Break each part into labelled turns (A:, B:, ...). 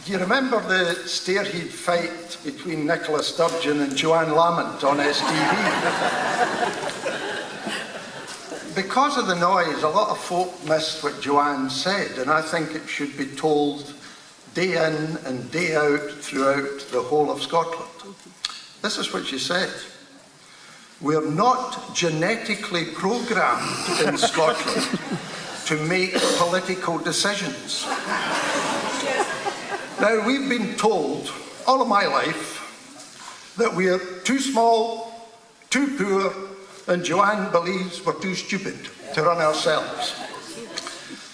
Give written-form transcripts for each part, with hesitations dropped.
A: Do you remember the stairhead fight between Nicola Sturgeon and Joanne Lamont on STV? Because of the noise, a lot of folk missed what Joanne said, and I think it should be told day in and day out throughout the whole of Scotland. This is what she said. We're not genetically programmed in Scotland to make political decisions. Now, we've been told all of my life that we're too small, too poor, and Joanne believes we're too stupid to run ourselves.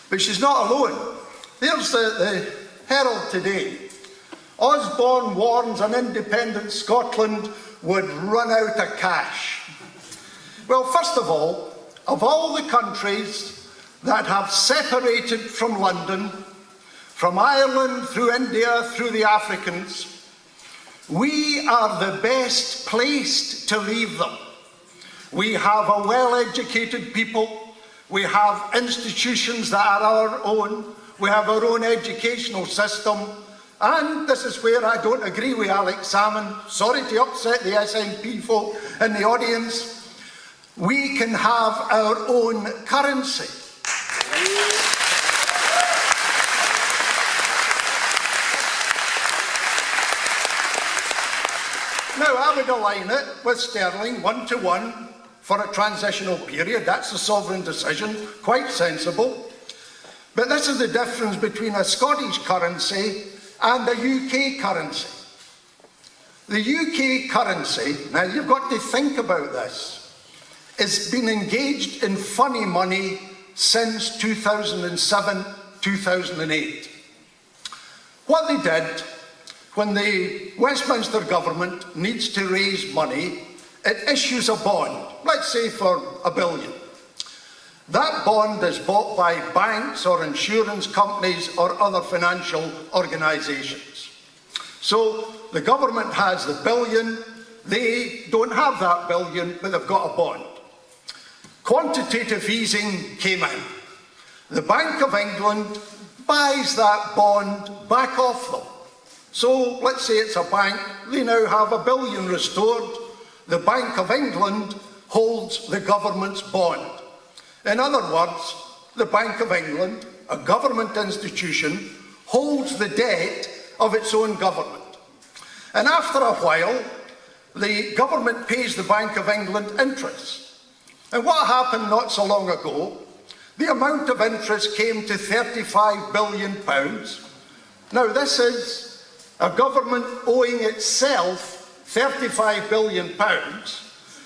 A: But she's not alone. There's the Herald today. Osborne warns an independent Scotland would run out of cash. Well, first of all the countries that have separated from London, from Ireland through India, through the Africans, we are the best placed to leave them. We have a well-educated people, we have institutions that are our own, we have our own educational system, and this is where I don't agree with Alex Salmon, sorry to upset the SNP folk in the audience, we can have our own currency. Now, I would align it with sterling 1-to-1 for a transitional period. That's a sovereign decision, quite sensible. But this is the difference between a Scottish currency and a UK currency. The UK currency, now you've got to think about this, has been engaged in funny money since 2007, 2008. What they did, when the Westminster government needs to raise money, it issues a bond, let's say for £1 billion. That bond is bought by banks or insurance companies or other financial organisations. So the government has the £1 billion, they don't have that £1 billion, but they've got a bond. Quantitative easing came in. The Bank of England buys that bond back off them. So let's say it's a bank, they now have £1 billion restored. The Bank of England holds the government's bond. In other words, the Bank of England, a government institution, holds the debt of its own government. And after a while, the government pays the Bank of England interest. And what happened not so long ago, the amount of interest came to £35 billion. Now this is a government owing itself £35 billion,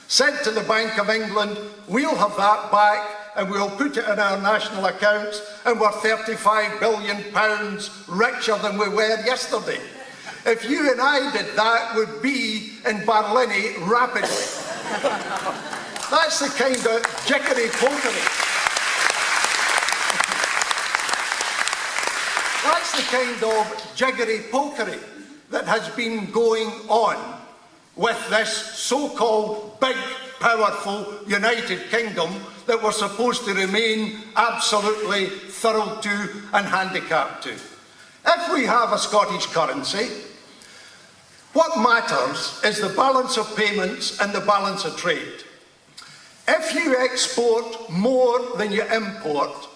A: said to the Bank of England, we'll have that back and we'll put it in our national accounts and we're £35 billion richer than we were yesterday. If you and I did that, we'd be in Barlinnie rapidly. That's the kind of jiggery-pokery. That's the kind of jiggery-pokery that has been going on with this so-called big, powerful United Kingdom that we're supposed to remain absolutely thrilled to and handicapped to. If we have a Scottish currency, what matters is the balance of payments and the balance of trade. If you export more than you import,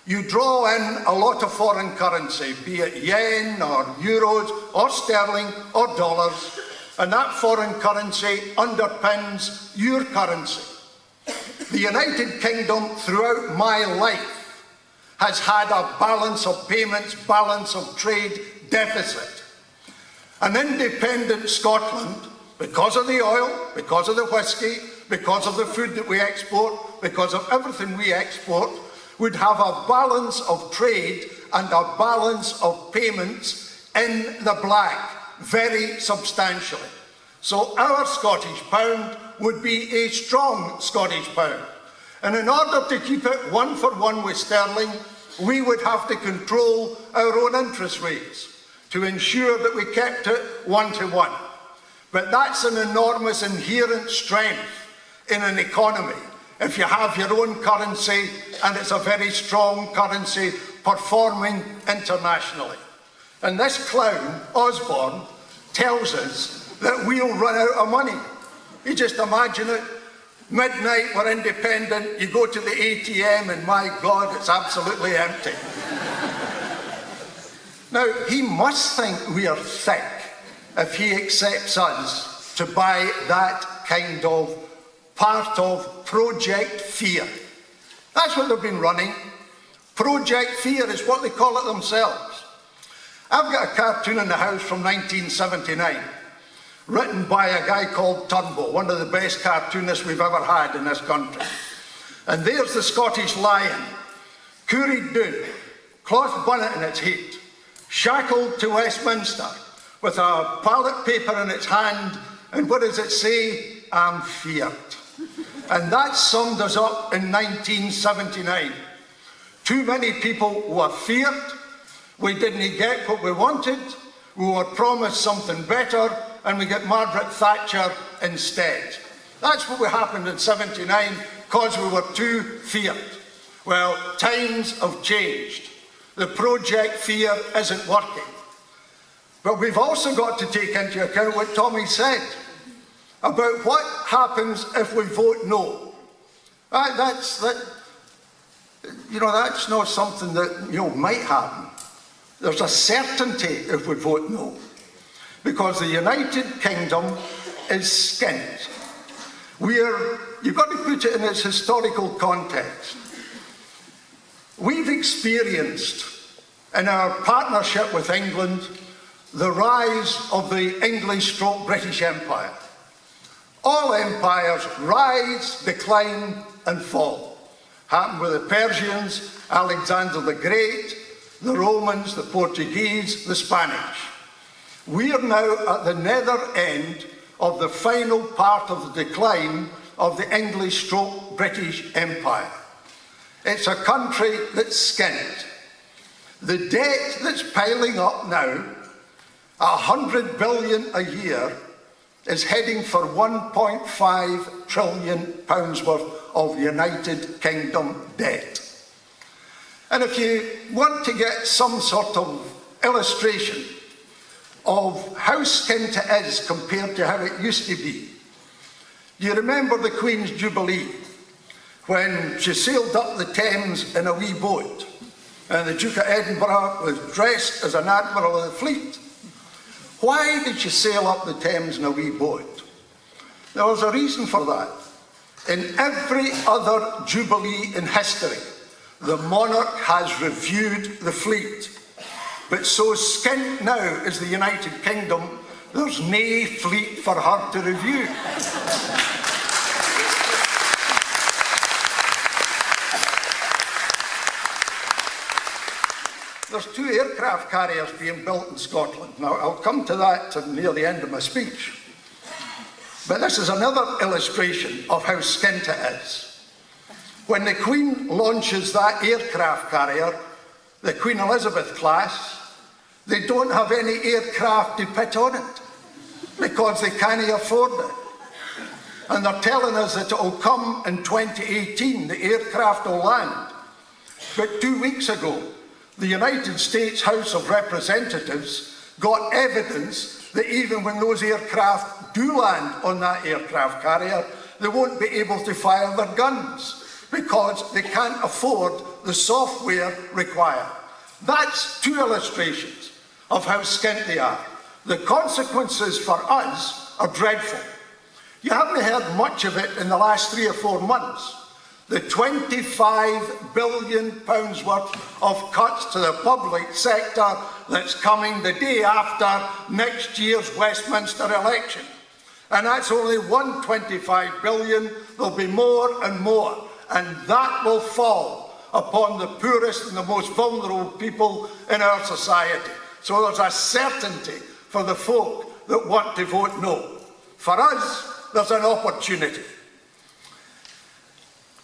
A: you draw in a lot of foreign currency, be it yen or euros or sterling or dollars, and that foreign currency underpins your currency. The United Kingdom throughout my life has had a balance of payments, balance of trade deficit. An independent Scotland, because of the oil, because of the whisky, because of the food that we export, because of everything we export, would have a balance of trade and a balance of payments in the black, very substantially. So our Scottish pound would be a strong Scottish pound. And in order to keep it 1-for-1 with sterling, we would have to control our own interest rates to ensure that we kept it 1-to-1. But that's an enormous inherent strength in an economy. If you have your own currency and it's a very strong currency performing internationally. And this clown, Osborne, tells us that we'll run out of money. You just imagine it. Midnight, we're independent, you go to the ATM and my God, it's absolutely empty. Now, he must think we are thick if he accepts us to buy that kind of part of Project Fear. That's what they've been running. Project Fear is what they call it themselves. I've got a cartoon in the house from 1979, written by a guy called Turnbull, one of the best cartoonists we've ever had in this country. And there's the Scottish lion, curried down, cloth bonnet in its head, shackled to Westminster, with a ballot paper in its hand, and what does it say? I'm feared. And that summed us up in 1979. Too many people were feared, we didn't get what we wanted, we were promised something better, and we get Margaret Thatcher instead. That's what happened in 79, because we were too feared. Well, times have changed. The Project Fear isn't working. But we've also got to take into account what Tommy said about what happens if we vote no. That's not something that might happen. There's a certainty if we vote no, because the United Kingdom is skint. You've got to put it in its historical context. We've experienced, in our partnership with England, the rise of the English/British Empire. All empires rise, decline, and fall. Happened with the Persians, Alexander the Great, the Romans, the Portuguese, the Spanish. We are now at the nether end of the final part of the decline of the English/British Empire. It's a country that's skint. The debt that's piling up now, 100 billion a year, is heading for 1.5 trillion pounds worth of United Kingdom debt. And if you want to get some sort of illustration of how skint it is compared to how it used to be, you remember the Queen's Jubilee, when she sailed up the Thames in a wee boat, and the Duke of Edinburgh was dressed as an admiral of the fleet. Why did she sail up the Thames in a wee boat? There was a reason for that. In every other Jubilee in history, the monarch has reviewed the fleet. But so skint now is the United Kingdom, there's nae fleet for her to review. There's 2 aircraft carriers being built in Scotland. Now, I'll come to that near the end of my speech. But this is another illustration of how skint it is. When the Queen launches that aircraft carrier, the Queen Elizabeth class, they don't have any aircraft to put on it because they can't afford it. And they're telling us that it will come in 2018, the aircraft will land. But 2 weeks ago, the United States House of Representatives got evidence that even when those aircraft do land on that aircraft carrier, they won't be able to fire their guns because they can't afford the software required. That's 2 illustrations of how skint they are. The consequences for us are dreadful. You haven't heard much of it in the last 3 or 4 months. The £25 billion worth of cuts to the public sector that's coming the day after next year's Westminster election. And that's only one £25 billion, there'll be more and more, and that will fall upon the poorest and the most vulnerable people in our society. So there's a certainty for the folk that want to vote no. For us, there's an opportunity.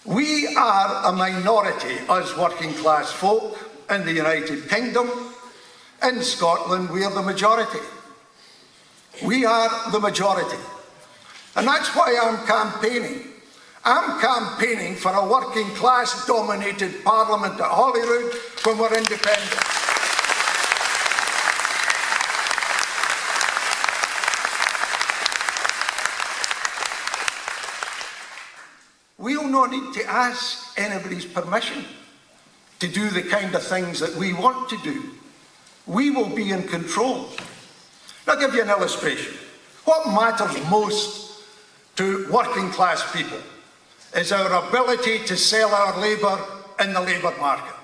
A: We are a minority, us working class folk, in the United Kingdom. In Scotland, we are the majority. We are the majority. And that's why I'm campaigning. I'm campaigning for a working class dominated parliament at Holyrood when we're independent. not need to ask anybody's permission to do the kind of things that we want to do. We will be in control. I'll give you an illustration. What matters most to working class people is our ability to sell our labour in the labour market.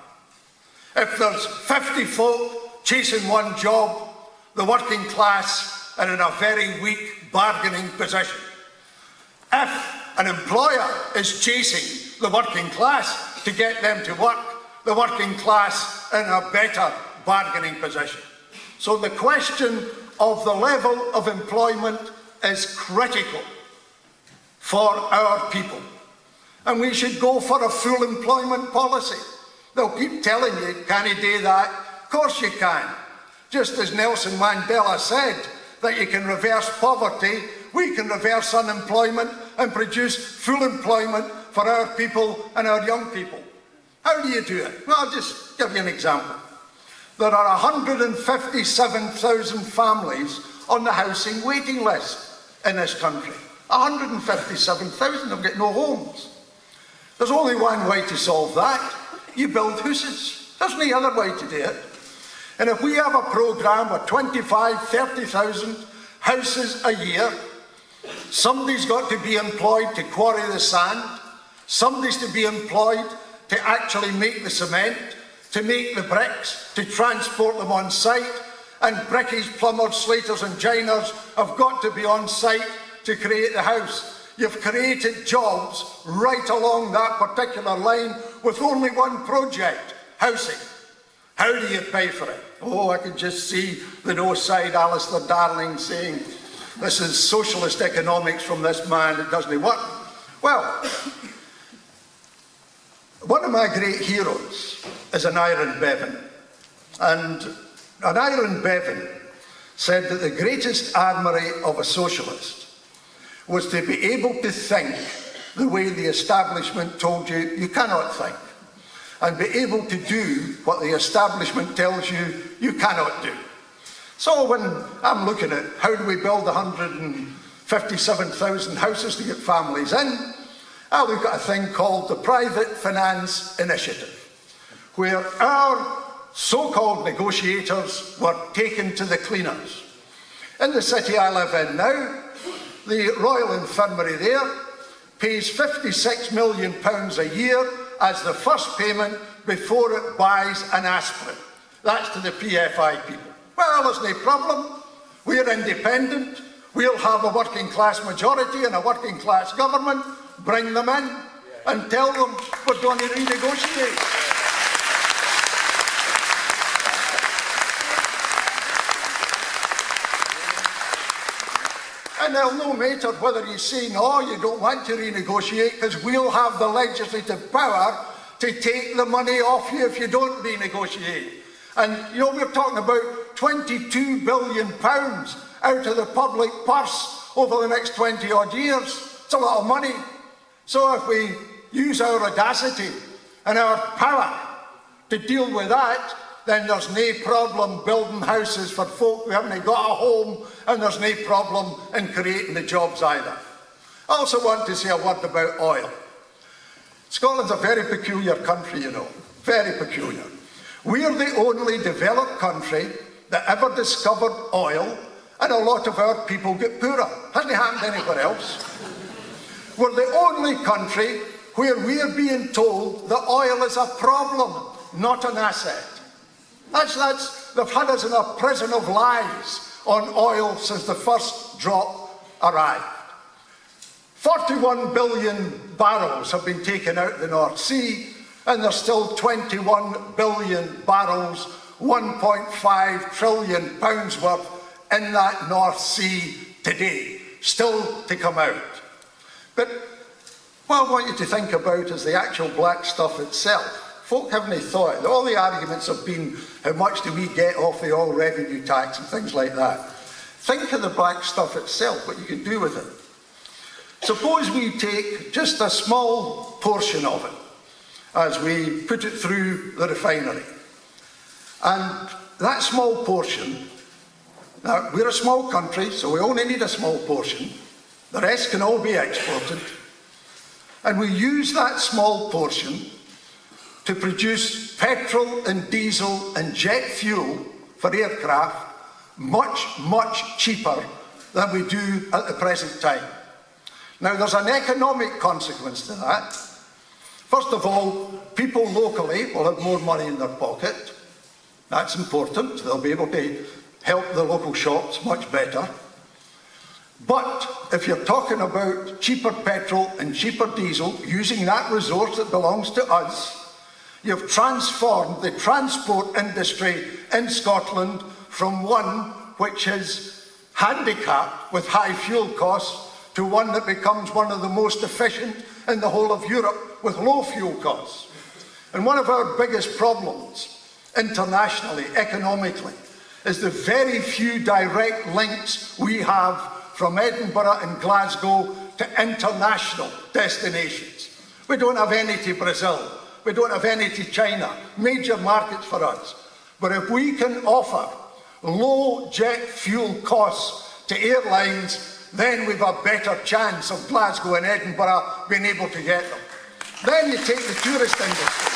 A: If there's 50 folk chasing one job, the working class are in a very weak bargaining position. If an employer is chasing the working class to get them to work, the working class are in a better bargaining position. So the question of the level of employment is critical for our people. And we should go for a full employment policy. They'll keep telling you, can you do that? Of course you can. Just as Nelson Mandela said that you can reverse poverty, we can reverse unemployment and produce full employment for our people and our young people. How do you do it? Well, I'll just give you an example. There are 157,000 families on the housing waiting list in this country. 157,000 have got no homes. There's only one way to solve that. You build houses. There's no other way to do it. And if we have a programme of 25,000, 30,000 houses a year, somebody's got to be employed to quarry the sand, somebody's to be employed to actually make the cement, to make the bricks, to transport them on site, and brickies, plumbers, slaters and joiners have got to be on site to create the house. You've created jobs right along that particular line with only one project, housing. How do you pay for it? Oh, I can just see the north side, Alistair Darling, saying, this is socialist economics from this man, it doesn't work. Well, one of my great heroes is an Iron Bevan. And an Iron Bevan said that the greatest armoury of a socialist was to be able to think the way the establishment told you you cannot think, and be able to do what the establishment tells you you cannot do. So when I'm looking at how do we build 157,000 houses to get families in, I look at a thing called the Private Finance Initiative, where our so-called negotiators were taken to the cleaners. In the city I live in now, the Royal Infirmary there pays £56 million a year as the first payment before it buys an aspirin. That's to the PFI people. Well, there's no problem. We're independent. We'll have a working class majority and a working class government. Bring them in and tell them we're going to renegotiate. And it'll no matter whether you say no, you don't want to renegotiate, because we'll have the legislative power to take the money off you if you don't renegotiate. And you know, we're talking about £22 billion out of the public purse over the next 20 odd years. It's a lot of money. So if we use our audacity and our power to deal with that, then there's no problem building houses for folk who haven't got a home, and there's no problem in creating the jobs either. I also want to say a word about oil. Scotland's a very peculiar country, you know, very peculiar. We're the only developed country that ever discovered oil, and a lot of our people get poorer. Hasn't happened anywhere else. We're the only country where we're being told that oil is a problem, not an asset. They've had us in a prison of lies on oil since the first drop arrived. 41 billion barrels have been taken out of the North Sea, and there's still 21 billion barrels, 1.5 trillion pounds worth in that North Sea today, still to come out. But what I want you to think about is the actual black stuff itself. Folk haven't thought. All the arguments have been how much do we get off the oil revenue tax and things like that. Think of the black stuff itself, what you can do with it. Suppose we take just a small portion of it as we put it through the refinery. And that small portion, now we're a small country, so we only need a small portion. The rest can all be exported. And we use that small portion to produce petrol and diesel and jet fuel for aircraft much, much cheaper than we do at the present time. Now, there's an economic consequence to that. First of all, people locally will have more money in their pocket. That's important. They'll be able to help the local shops much better. But if you're talking about cheaper petrol and cheaper diesel, using that resource that belongs to us, you've transformed the transport industry in Scotland from one which is handicapped with high fuel costs to one that becomes one of the most efficient in the whole of Europe with low fuel costs. And one of our biggest problems internationally, economically, is the very few direct links we have from Edinburgh and Glasgow to international destinations. We don't have any to Brazil. We don't have any to China, major markets for us. But if we can offer low jet fuel costs to airlines, then we've a better chance of Glasgow and Edinburgh being able to get them. Then you take the tourist industry.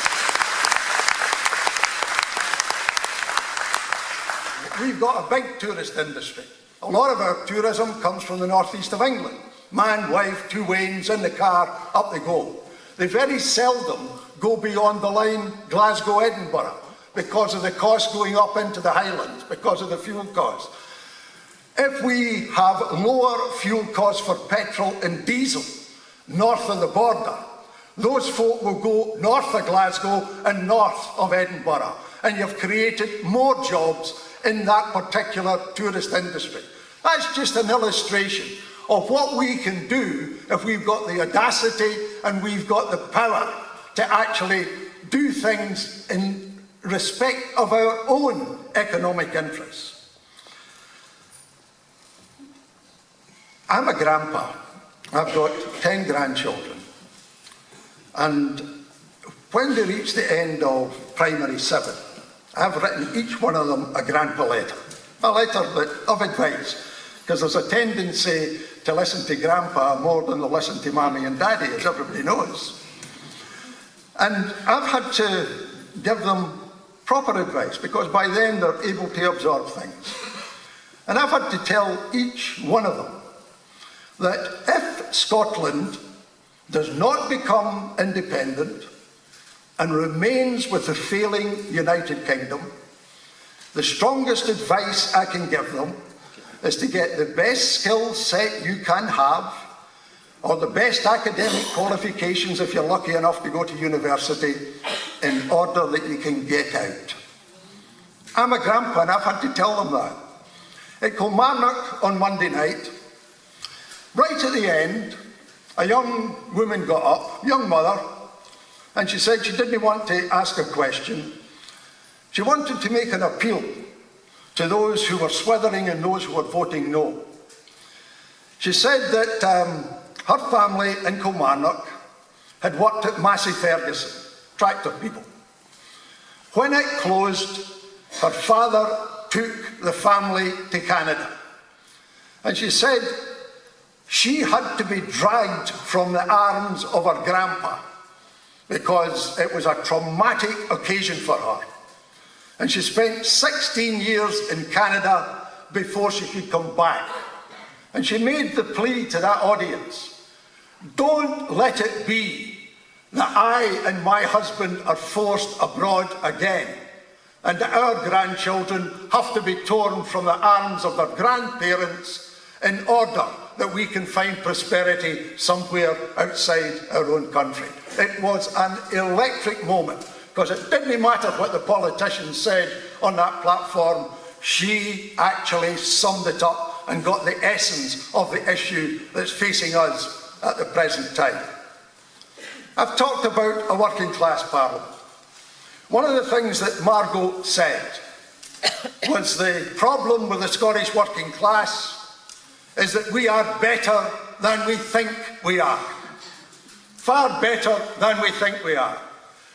A: We've got a big tourist industry. A lot of our tourism comes from the northeast of England. Man, wife, two wains, in the car, up they go. They very seldom go beyond the line Glasgow-Edinburgh because of the cost going up into the Highlands, because of the fuel costs. If we have lower fuel costs for petrol and diesel north of the border, those folk will go north of Glasgow and north of Edinburgh, and you've created more jobs in that particular tourist industry. That's just an illustration of what we can do if we've got the audacity and we've got the power to actually do things in respect of our own economic interests. I'm a grandpa. I've got 10 grandchildren. And when they reach the end of primary 7, I've written each one of them a grandpa letter. A letter of advice, because there's a tendency to listen to grandpa more than to listen to mommy and daddy, as everybody knows. And I've had to give them proper advice, because by then they're able to absorb things. And I've had to tell each one of them that if Scotland does not become independent and remains with the failing United Kingdom, the strongest advice I can give them is to get the best skill set you can have, or the best academic qualifications if you're lucky enough to go to university, in order that you can get out. I'm a grandpa and I've had to tell them that. At Kilmarnock on Monday night, right at the end, a young woman got up, young mother, and she said she didn't want to ask a question. She wanted to make an appeal to those who were swithering and those who were voting no. She said that her family in Kilmarnock had worked at Massey Ferguson, tractor people. When it closed, her father took the family to Canada. And she said she had to be dragged from the arms of her grandpa because it was a traumatic occasion for her. And she spent 16 years in Canada before she could come back. And she made the plea to that audience: don't let it be that I and my husband are forced abroad again, and that our grandchildren have to be torn from the arms of their grandparents in order that we can find prosperity somewhere outside our own country. It was an electric moment, because it didn't matter what the politicians said on that platform. She actually summed it up and got the essence of the issue that's facing us at the present time. I've talked about a working class parliament. One of the things that Margot said was the problem with the Scottish working class is that we are better than we think we are. Far better than we think we are.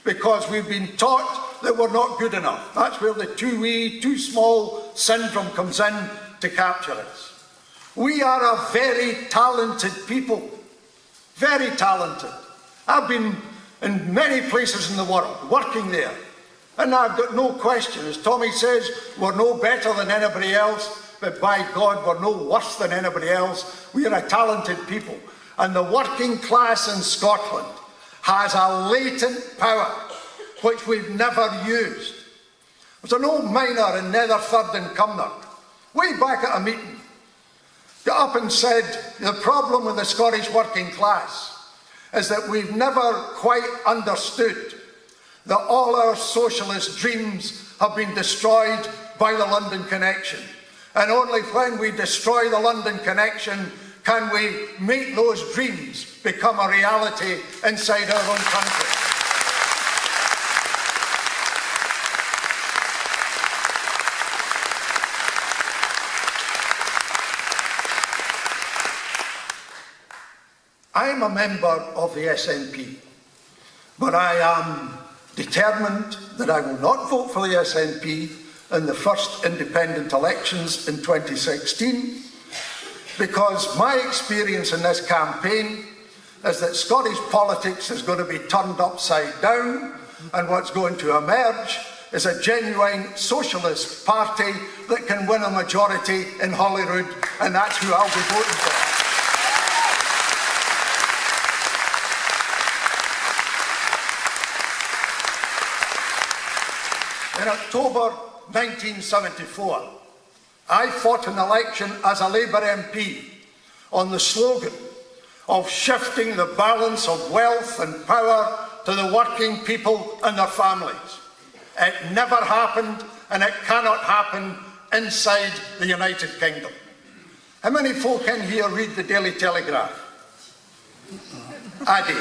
A: Because we've been taught that we're not good enough. That's where the too wee, too small syndrome comes in to capture us. We are a very talented people. Very talented. I've been in many places in the world, working there, and I've got no question, as Tommy says, we're no better than anybody else, but by God, we're no worse than anybody else. We are a talented people, and the working class in Scotland has a latent power which we've never used. There's an old miner in Nether Third and Cumnock, way back at a meeting, got up and said, the problem with the Scottish working class is that we've never quite understood that all our socialist dreams have been destroyed by the London connection. And only when we destroy the London connection can we make those dreams become a reality inside our own country. I am a member of the SNP, but I am determined that I will not vote for the SNP in the first independent elections in 2016, because my experience in this campaign is that Scottish politics is going to be turned upside down, and what's going to emerge is a genuine socialist party that can win a majority in Holyrood, and that's who I'll be voting for. In October 1974, I fought an election as a Labour MP on the slogan of shifting the balance of wealth and power to the working people and their families. It never happened, and it cannot happen inside the United Kingdom. How many folk in here read the Daily Telegraph? I do.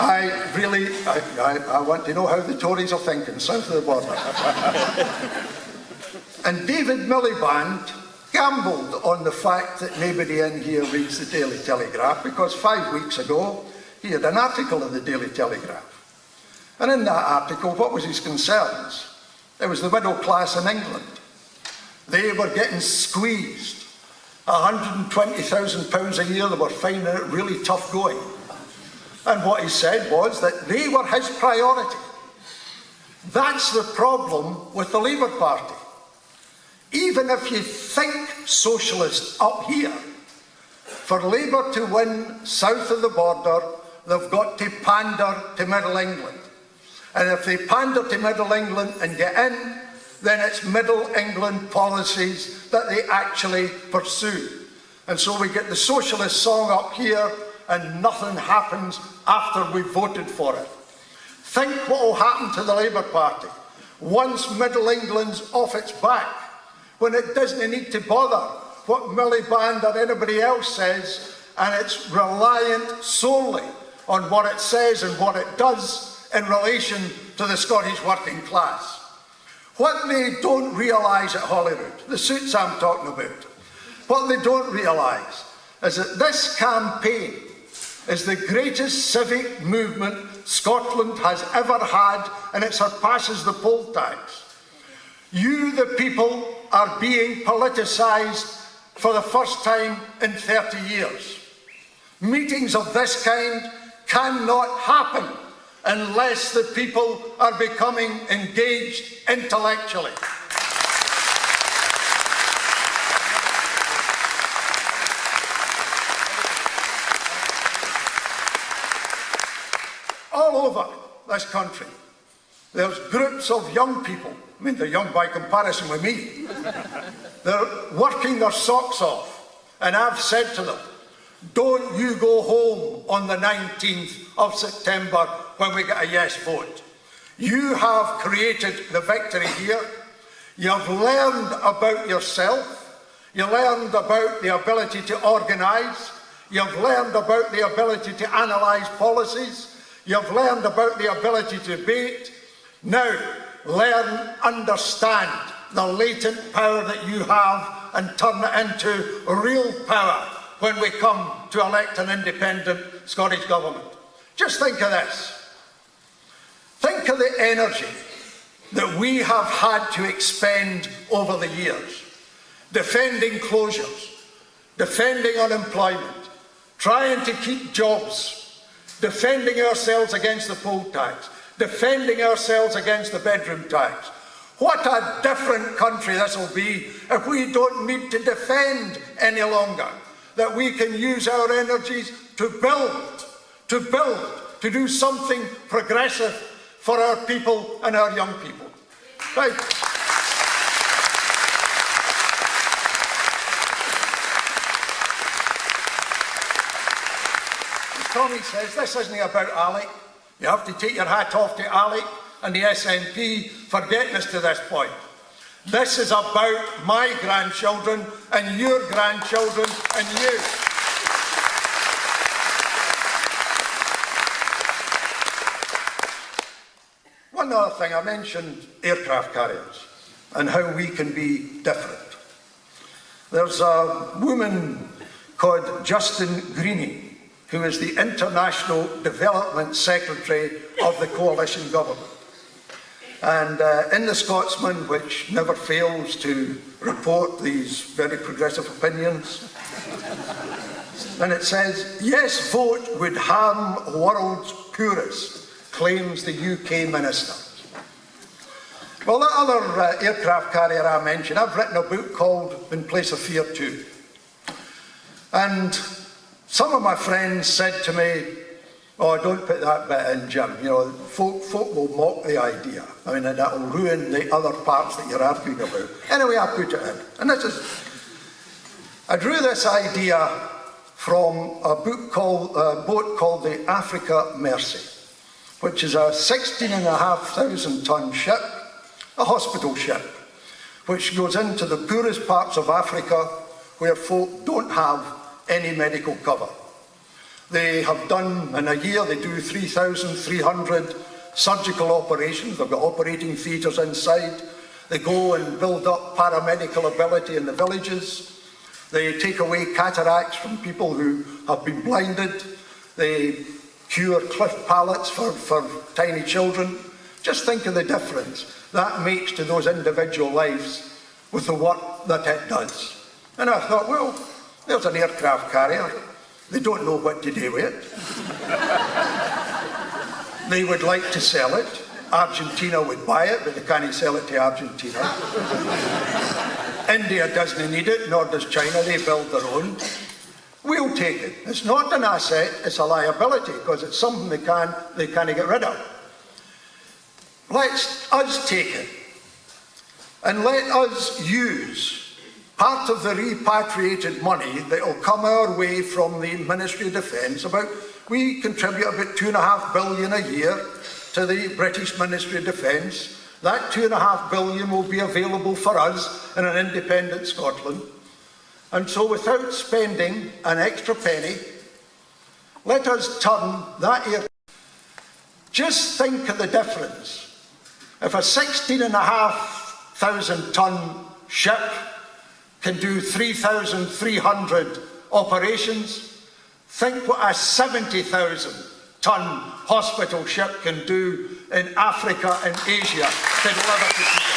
A: I want to know how the Tories are thinking south of the border. And David Miliband gambled on the fact that nobody in here reads the Daily Telegraph, because 5 weeks ago he had an article in the Daily Telegraph. And in that article, what was his concerns? It was the middle class in England. They were getting squeezed. £120,000 a year, they were finding it really tough going. And what he said was that they were his priority. That's the problem with the Labour Party. Even if you think socialist up here, for Labour to win south of the border, they've got to pander to Middle England. And if they pander to Middle England and get in, then it's Middle England policies that they actually pursue. And so we get the socialist song up here, and nothing happens after we've voted for it. Think what will happen to the Labour Party once Middle England's off its back, when it doesn't need to bother what Miliband or anybody else says, and it's reliant solely on what it says and what it does in relation to the Scottish working class. What they don't realise at Holyrood, the suits I'm talking about, what they don't realise is that this campaign is the greatest civic movement Scotland has ever had, and it surpasses the poll tax. You, the people, are being politicised for the first time in 30 years. Meetings of this kind cannot happen unless the people are becoming engaged intellectually. All over this country, there's groups of young people, I mean, they're young by comparison with me, they're working their socks off, and I've said to them, don't you go home on the 19th of September when we get a yes vote. You have created the victory here. You've learned about yourself. You learned about the ability to organise. You've learned about the ability to analyse policies. You've learned about the ability to debate. Now, learn, understand the latent power that you have and turn it into real power when we come to elect an independent Scottish Government. Just think of this. Think of the energy that we have had to expend over the years, defending closures, defending unemployment, trying to keep jobs, defending ourselves against the poll tax, defending ourselves against the bedroom tax. What a different country this will be if we don't need to defend any longer, that we can use our energies to build, to do something progressive for our people and our young people. Right. Tommy says, this isn't about Alec. You have to take your hat off to Alec and the SNP for getting us to this point. This is about my grandchildren and your grandchildren and you. One other thing, I mentioned aircraft carriers and how we can be different. There's a woman called Justine Greening, who is the International Development Secretary of the Coalition Government. And in the Scotsman, which never fails to report these very progressive opinions, and it says, yes, vote would harm world's poorest, claims the UK minister. Well, that other aircraft carrier I mentioned, I've written a book called In Place of Fear 2. And some of my friends said to me, oh, don't put that bit in, Jim. You know, folk will mock the idea. I mean, that will ruin the other parts that you're arguing about. Anyway, I put it in. And I drew this idea from a boat called the Africa Mercy, which is a 16,500 ton ship, a hospital ship, which goes into the poorest parts of Africa where folk don't have any medical cover. They have done, in a year, they do 3,300 surgical operations. They've got operating theatres inside. They go and build up paramedical ability in the villages. They take away cataracts from people who have been blinded. They cure cleft palates for tiny children. Just think of the difference that makes to those individual lives with the work that it does. And I thought, well, there's an aircraft carrier. They don't know what to do with it. They would like to sell it. Argentina would buy it, but they can't sell it to Argentina. India doesn't need it, nor does China. They build their own. We'll take it. It's not an asset, it's a liability, because it's something they can't get rid of. Let's us take it, and let us use part of the repatriated money that will come our way from the Ministry of Defence. We contribute about £2.5 billion a year to the British Ministry of Defence. That £2.5 billion will be available for us in an independent Scotland. And so without spending an extra penny, let us turn that air. Just think of the difference. If a 16,500 ton ship can do 3,300 operations, think what a 70,000 ton hospital ship can do in Africa and Asia to deliver to people.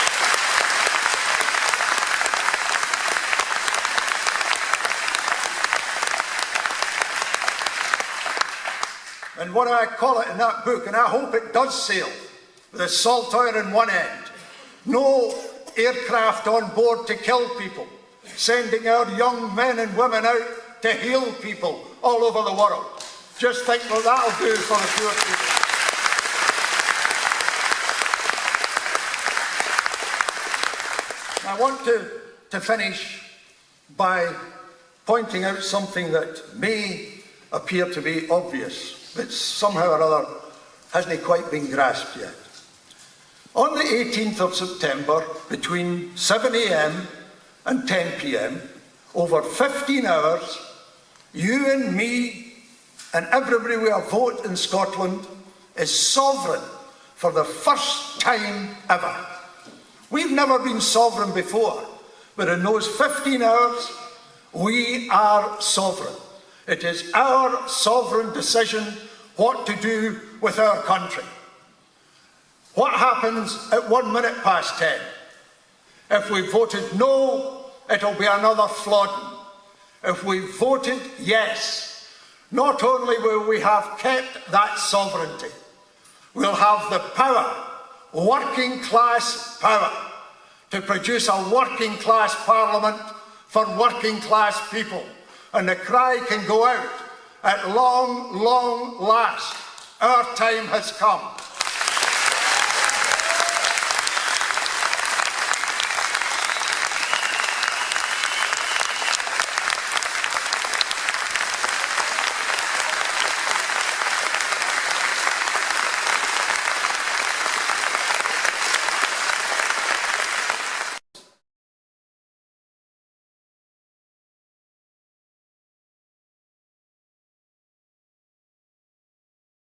A: And what I call it in that book, and I hope it does sail, with a saltire in one end, no aircraft on board to kill people, sending our young men and women out to heal people all over the world. Just think what that'll do for the poor people. I want to finish by pointing out something that may appear to be obvious, but somehow or other hasn't quite been grasped yet. On the 18th of September, between 7 a.m. and 10 p.m, over 15 hours, you and me and everybody with a vote in Scotland is sovereign for the first time ever. We've never been sovereign before, but in those 15 hours, we are sovereign. It is our sovereign decision what to do with our country. What happens at 10:01? If we voted no, it'll be another flogging. If we voted yes, not only will we have kept that sovereignty, we'll have the power, working class power, to produce a working class parliament for working class people. And the cry can go out, at long, long last, our time has come.